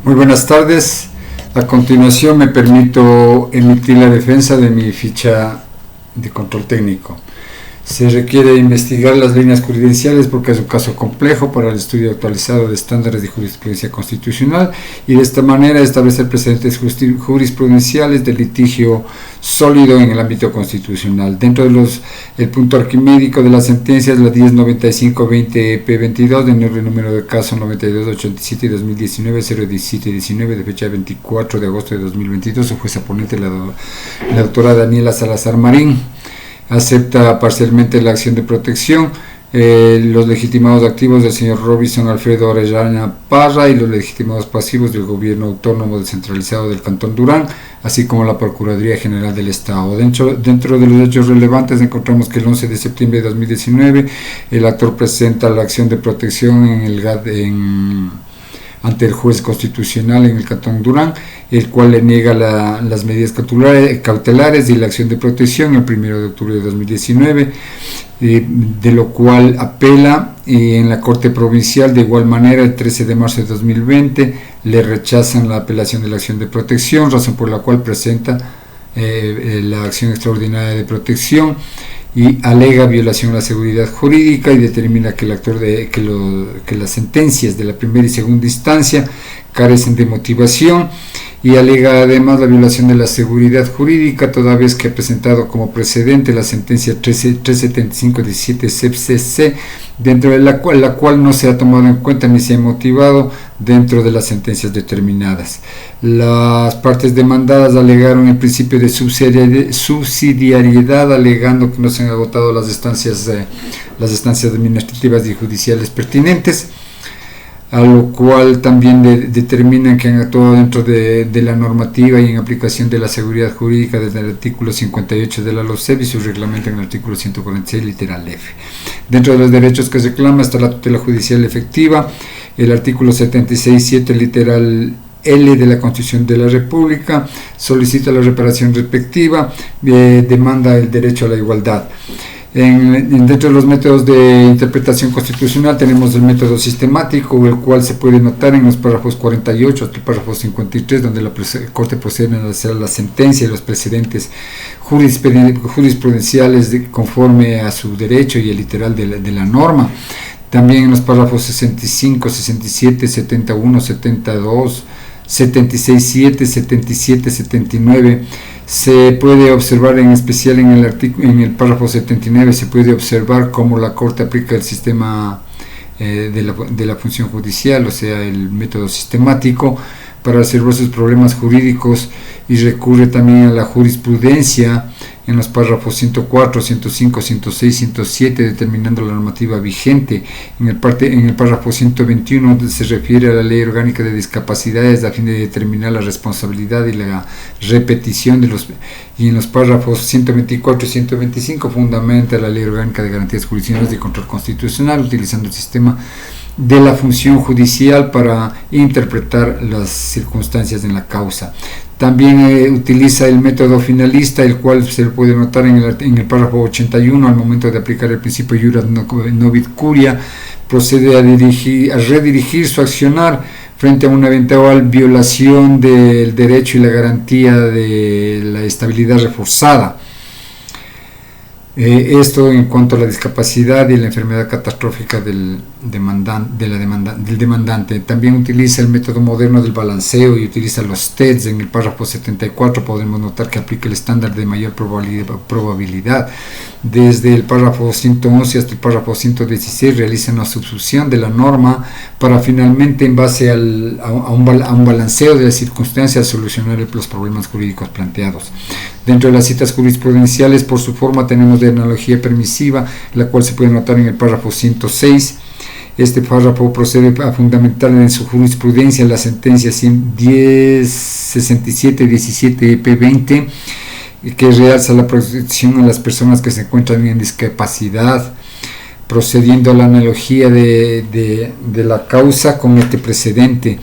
Muy buenas tardes. A continuación me permito emitir la defensa de mi ficha de control técnico. Se requiere investigar las líneas jurisprudenciales porque es un caso complejo para el estudio actualizado de estándares de jurisprudencia constitucional y de esta manera establecer precedentes jurisprudenciales de litigio sólido en el ámbito constitucional. Dentro de el punto arquimédico de las sentencias, la 1095-20-EP22 del número de caso 9287 y 2019 01719 de fecha 24 de agosto de 2022, su jueza ponente la doctora Daniela Salazar Marín acepta parcialmente la acción de protección, los legitimados activos del señor Robinson Alfredo Orellana Parra y los legitimados pasivos del gobierno autónomo descentralizado del Cantón Durán, así como la Procuraduría General del Estado. Dentro de los hechos relevantes encontramos que el 11 de septiembre de 2019 el actor presenta la acción de protección en el GAD ante el juez constitucional en el Cantón Durán, el cual le niega las medidas cautelares y la acción de protección el 1 de octubre de 2019, de lo cual apela, y en la Corte Provincial de igual manera el 13 de marzo de 2020 le rechazan la apelación de la acción de protección, razón por la cual presenta la acción extraordinaria de protección y alega violación a la seguridad jurídica y determina que el actor que las sentencias de la primera y segunda instancia carecen de motivación, y alega además la violación de la seguridad jurídica toda vez que ha presentado como precedente la sentencia 375-17 CEP-CC, dentro de la cual no se ha tomado en cuenta ni se ha motivado dentro de las sentencias determinadas. Las partes demandadas alegaron el principio de subsidiariedad, alegando que no se han agotado las instancias administrativas y judiciales pertinentes, a lo cual también determinan que han actuado dentro de la normativa y en aplicación de la seguridad jurídica desde el artículo 58 de la LOCEP y su reglamento en el artículo 146 literal F. Dentro de los derechos que reclama está la tutela judicial efectiva, el artículo 76.7 literal L de la Constitución de la República, solicita la reparación respectiva, demanda el derecho a la igualdad. Dentro de los métodos de interpretación constitucional tenemos el método sistemático, el cual se puede notar en los párrafos 48 hasta el párrafo 53, donde la Corte procede a analizar la sentencia y los precedentes jurisprudenciales conforme a su derecho y el literal de la norma. También en los párrafos 65, 67, 71, 72, 76.7, 77, 79, se puede observar en especial en el párrafo 79, se puede observar cómo la Corte aplica el sistema de la función judicial, o sea, el método sistemático, para resolver sus problemas jurídicos, y recurre también a la jurisprudencia en los párrafos 104, 105, 106, 107, determinando la normativa vigente. En el párrafo 121 se refiere a la Ley Orgánica de Discapacidades a fin de determinar la responsabilidad y la repetición y en los párrafos 124 y 125 fundamenta la Ley Orgánica de Garantías Jurisdiccionales y Control Constitucional, utilizando el sistema de la función judicial para interpretar las circunstancias en la causa. También utiliza el método finalista, el cual se puede notar en el párrafo 81, al momento de aplicar el principio iurat novit curia, procede a redirigir su accionar frente a una eventual violación del derecho y la garantía de la estabilidad reforzada. Esto en cuanto a la discapacidad y la enfermedad catastrófica del demandante. También utiliza el método moderno del balanceo y utiliza los TEDs. En el párrafo 74 podemos notar que aplica el estándar de mayor probabilidad. Desde el párrafo 111 hasta el párrafo 116 realiza una subsución de la norma para finalmente, en base a un balanceo de las circunstancias, solucionar los problemas jurídicos planteados. Dentro de las citas jurisprudenciales, por su forma, tenemos de analogía permisiva, la cual se puede notar en el párrafo 106. Este párrafo procede a fundamentar en su jurisprudencia la sentencia 1067-17-EP20, que realza la protección a las personas que se encuentran en discapacidad, procediendo a la analogía de la causa con este precedente.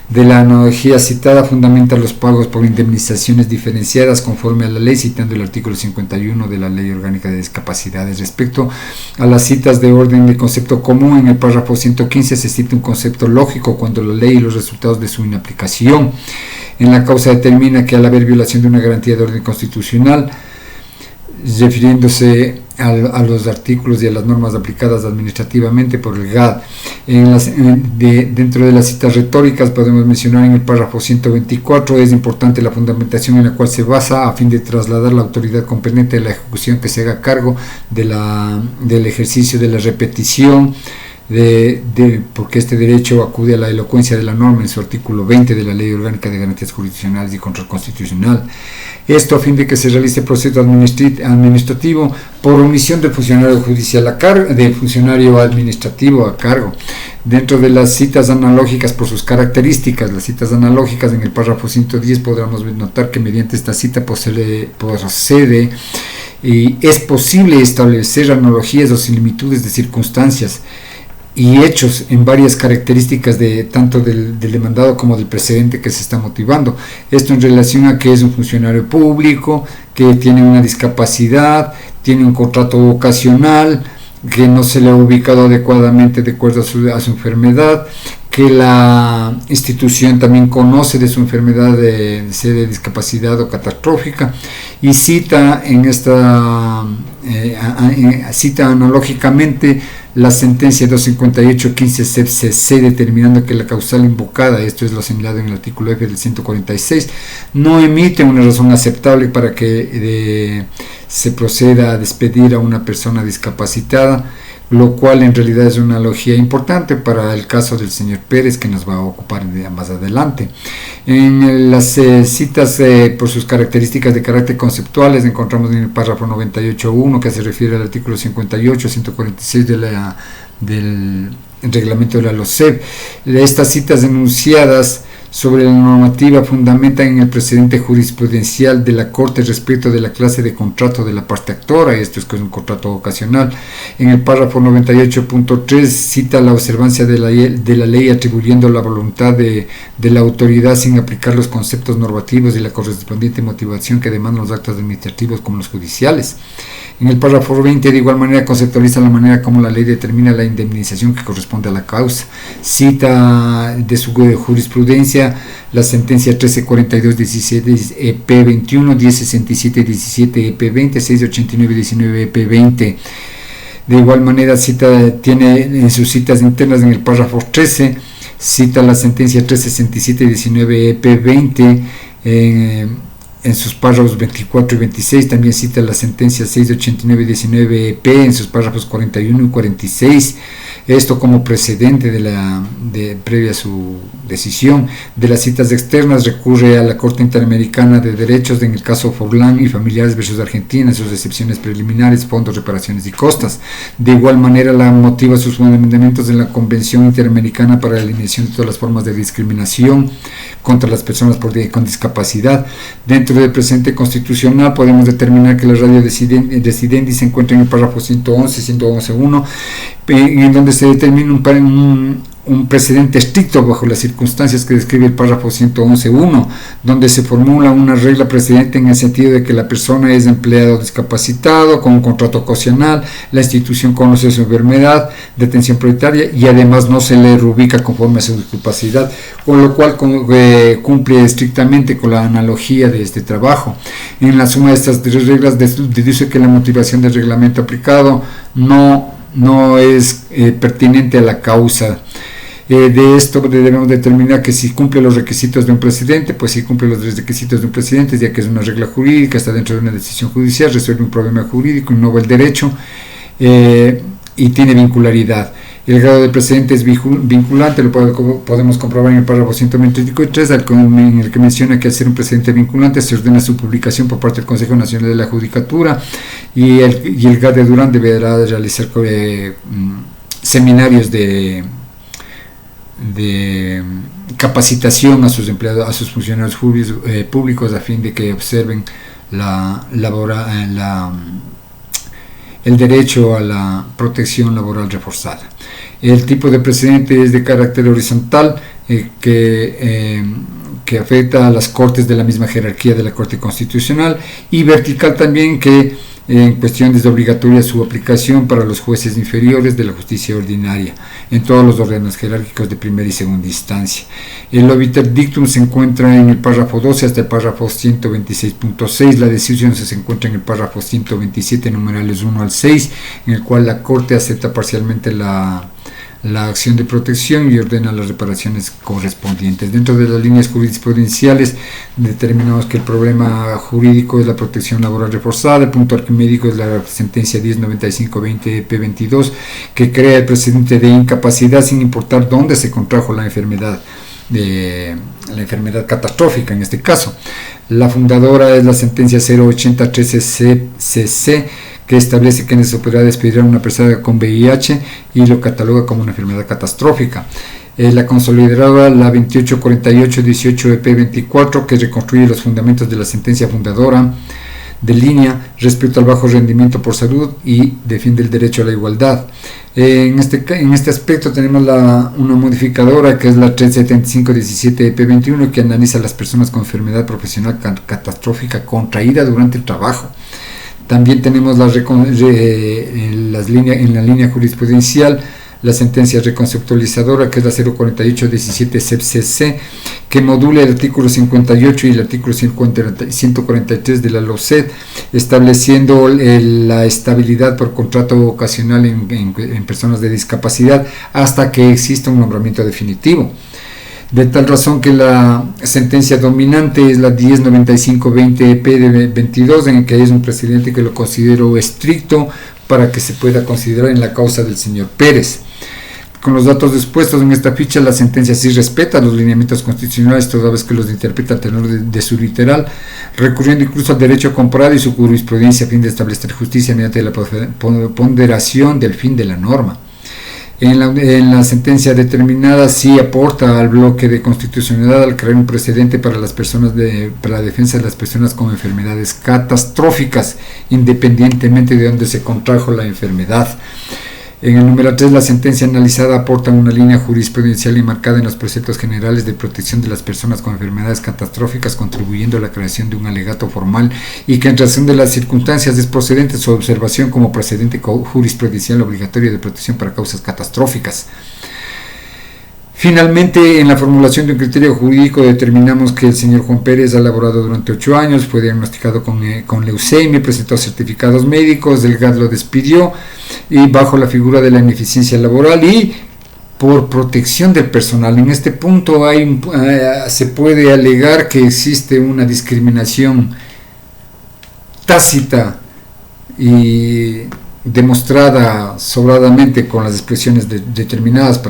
De la analogía citada fundamenta los pagos por indemnizaciones diferenciadas conforme a la ley, citando el artículo 51 de la Ley Orgánica de Discapacidades. Respecto a las citas de orden de concepto común, en el párrafo 115 se cita un concepto lógico cuando la ley y los resultados de su inaplicación en la causa determina que al haber violación de una garantía de orden constitucional, refiriéndose a los artículos y a las normas aplicadas administrativamente por el GAD. Dentro de las citas retóricas podemos mencionar en el párrafo 124, es importante la fundamentación en la cual se basa a fin de trasladar la autoridad competente de la ejecución que se haga cargo del ejercicio de la repetición, porque este derecho acude a la elocuencia de la norma en su artículo 20 de la Ley Orgánica de Garantías Jurisdiccionales y Control Constitucional. Esto a fin de que se realice proceso administrativo por omisión del funcionario judicial del funcionario administrativo a cargo. Dentro de las citas analógicas por sus características, las citas analógicas en el párrafo 110 podremos notar que mediante esta cita procede y es posible establecer analogías o similitudes de circunstancias y hechos en varias características tanto del demandado como del precedente que se está motivando. Esto en relación a que es un funcionario público, que tiene una discapacidad, tiene un contrato vocacional, que no se le ha ubicado adecuadamente de acuerdo a su enfermedad, que la institución también conoce de su enfermedad de discapacidad o catastrófica, y cita cita analógicamente la sentencia 258-15 CC, determinando que la causal invocada, esto es lo señalado en el artículo F del 146, no emite una razón aceptable para que se proceda a despedir a una persona discapacitada, lo cual en realidad es una analogía importante para el caso del señor Pérez, que nos va a ocupar más adelante. En las citas por sus características de carácter conceptuales encontramos en el párrafo 98.1, que se refiere al artículo 58, 146 del reglamento de la LOCEP. Estas citas enunciadas sobre la normativa fundamentan en el precedente jurisprudencial de la Corte respecto de la clase de contrato de la parte actora, esto es que es un contrato ocasional. En el párrafo 98.3 cita la observancia de la ley atribuyendo la voluntad de la autoridad sin aplicar los conceptos normativos y la correspondiente motivación que demandan los actos administrativos como los judiciales. En el párrafo 20 de igual manera conceptualiza la manera como la ley determina la indemnización que corresponde a la causa. Cita de su jurisprudencia la sentencia 1342-17 EP21, 1067-17 EP20, 689-19 EP20. De igual manera tiene en sus citas internas en el párrafo 13, cita la sentencia 367-19 EP20, en sus párrafos 24 y 26, también cita la sentencia 689-19 EP en sus párrafos 41 y 46, esto como precedente previa a su decisión. De las citas externas recurre a la Corte Interamericana de Derechos en el caso Forlán y Familiares versus Argentina, en sus excepciones preliminares, fondos, reparaciones y costas. De igual manera la motiva sus fundamentos en la Convención Interamericana para la Eliminación de todas las formas de discriminación contra las personas con discapacidad. Dentro del presente constitucional podemos determinar que la radio decidendi se encuentra en el párrafo 111.1, en donde se determina un precedente estricto bajo las circunstancias que describe el párrafo 111.1, donde se formula una regla precedente en el sentido de que la persona es empleado discapacitado con un contrato ocasional, la institución conoce su enfermedad, detención prioritaria y además no se le reubica conforme a su discapacidad, con lo cual cumple estrictamente con la analogía de este trabajo. En la suma de estas tres reglas deduce que la motivación del reglamento aplicado no es pertinente a la causa. De esto debemos determinar que si cumple los requisitos de un presidente, pues si cumple los requisitos de un presidente, ya que es una regla jurídica, está dentro de una decisión judicial, resuelve un problema jurídico, innova el derecho y tiene vincularidad. El grado de precedente es vinculante, lo podemos comprobar en el párrafo 123, en el que menciona que al ser un precedente vinculante se ordena su publicación por parte del Consejo Nacional de la Judicatura y el GAD de Durán deberá realizar seminarios de capacitación a sus empleados, a sus funcionarios públicos a fin de que observen el derecho a la protección laboral reforzada. El tipo de precedente es de carácter horizontal, que afecta a las cortes de la misma jerarquía de la Corte Constitucional, y vertical también, que en cuestiones de obligatoria su aplicación para los jueces inferiores de la justicia ordinaria en todos los órdenes jerárquicos de primera y segunda instancia. El obiter dictum se encuentra en el párrafo 12 hasta el párrafo 126.6, la decisión se encuentra en el párrafo 127, numerales 1 al 6, en el cual la Corte acepta parcialmente la acción de protección y ordena las reparaciones correspondientes. Dentro de las líneas jurisprudenciales determinamos que el problema jurídico es la protección laboral reforzada. El punto arquimédico es la sentencia 1095-20-EP22, que crea el precedente de incapacidad sin importar dónde se contrajo la enfermedad catastrófica en este caso. La fundadora es la sentencia 08013-CC, que establece que se podrá despedir a una persona con VIH y lo cataloga como una enfermedad catastrófica. La consolidadora, la 2848-18-EP24, que reconstruye los fundamentos de la sentencia fundadora de línea respecto al bajo rendimiento por salud y defiende el derecho a la igualdad. En este aspecto tenemos una modificadora, que es la 375-17-EP21, que analiza a las personas con enfermedad profesional catastrófica contraída durante el trabajo. También tenemos en la línea jurisprudencial la sentencia reconceptualizadora, que es la 048-17-CC, que modula el artículo 58 y el artículo 143 de la LOCED, estableciendo la estabilidad por contrato ocasional en personas de discapacidad hasta que exista un nombramiento definitivo. De tal razón que la sentencia dominante es la 1095-20-EP22, en el que hay un precedente que lo considero estricto para que se pueda considerar en la causa del señor Pérez. Con los datos expuestos en esta ficha, la sentencia sí respeta los lineamientos constitucionales, toda vez que los interpreta al tenor de su literal, recurriendo incluso al derecho comparado y su jurisprudencia a fin de establecer justicia mediante la ponderación del fin de la norma. En la sentencia determinada sí aporta al bloque de constitucionalidad al crear un precedente para la defensa de las personas con enfermedades catastróficas, independientemente de dónde se contrajo la enfermedad. En el número 3, la sentencia analizada aporta una línea jurisprudencial enmarcada en los preceptos generales de protección de las personas con enfermedades catastróficas, contribuyendo a la creación de un alegato formal y que en razón de las circunstancias es procedente su observación como precedente jurisprudencial obligatorio de protección para causas catastróficas. Finalmente, en la formulación de un criterio jurídico determinamos que el señor Juan Pérez ha laborado durante 8 años, fue diagnosticado con leucemia, presentó certificados médicos, el GAD lo despidió y bajo la figura de la ineficiencia laboral y por protección del personal. En este punto se puede alegar que existe una discriminación tácita y demostrada sobradamente con las expresiones determinadas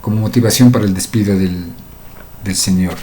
como motivación para el despido del señor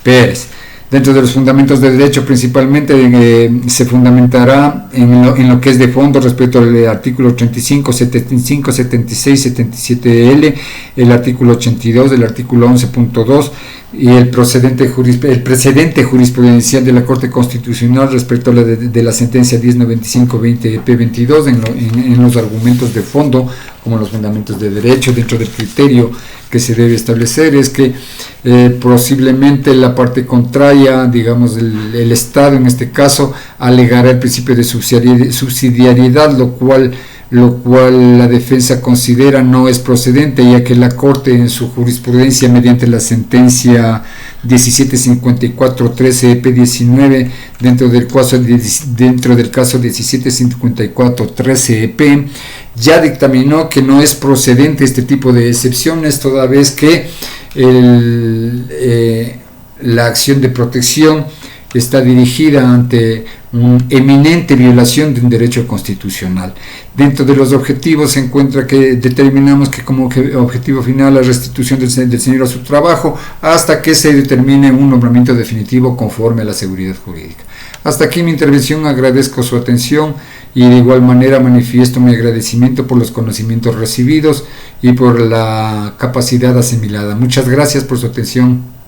Pérez. Dentro de los fundamentos de derecho, principalmente se fundamentará en lo que es de fondo respecto al artículo 35, 75, 76, 77L, el artículo 82, el artículo 11.2 y el precedente jurisprudencial de la Corte Constitucional respecto a de la sentencia 1095-20-EP22 en los argumentos de fondo, como los fundamentos de derecho. Dentro del criterio que se debe establecer es que posiblemente la parte contraria, digamos el Estado en este caso, alegará el principio de subsidiariedad, lo cual la defensa considera no es procedente, ya que la Corte en su jurisprudencia mediante la sentencia 1754-13-EP19 dentro del caso 1754-13-EP ya dictaminó que no es procedente este tipo de excepciones, toda vez que la acción de protección está dirigida ante una eminente violación de un derecho constitucional. Dentro de los objetivos se encuentra que determinamos que como objetivo final la restitución del señor a su trabajo hasta que se determine un nombramiento definitivo conforme a la seguridad jurídica. Hasta aquí mi intervención, agradezco su atención y de igual manera manifiesto mi agradecimiento por los conocimientos recibidos y por la capacidad asimilada. Muchas gracias por su atención.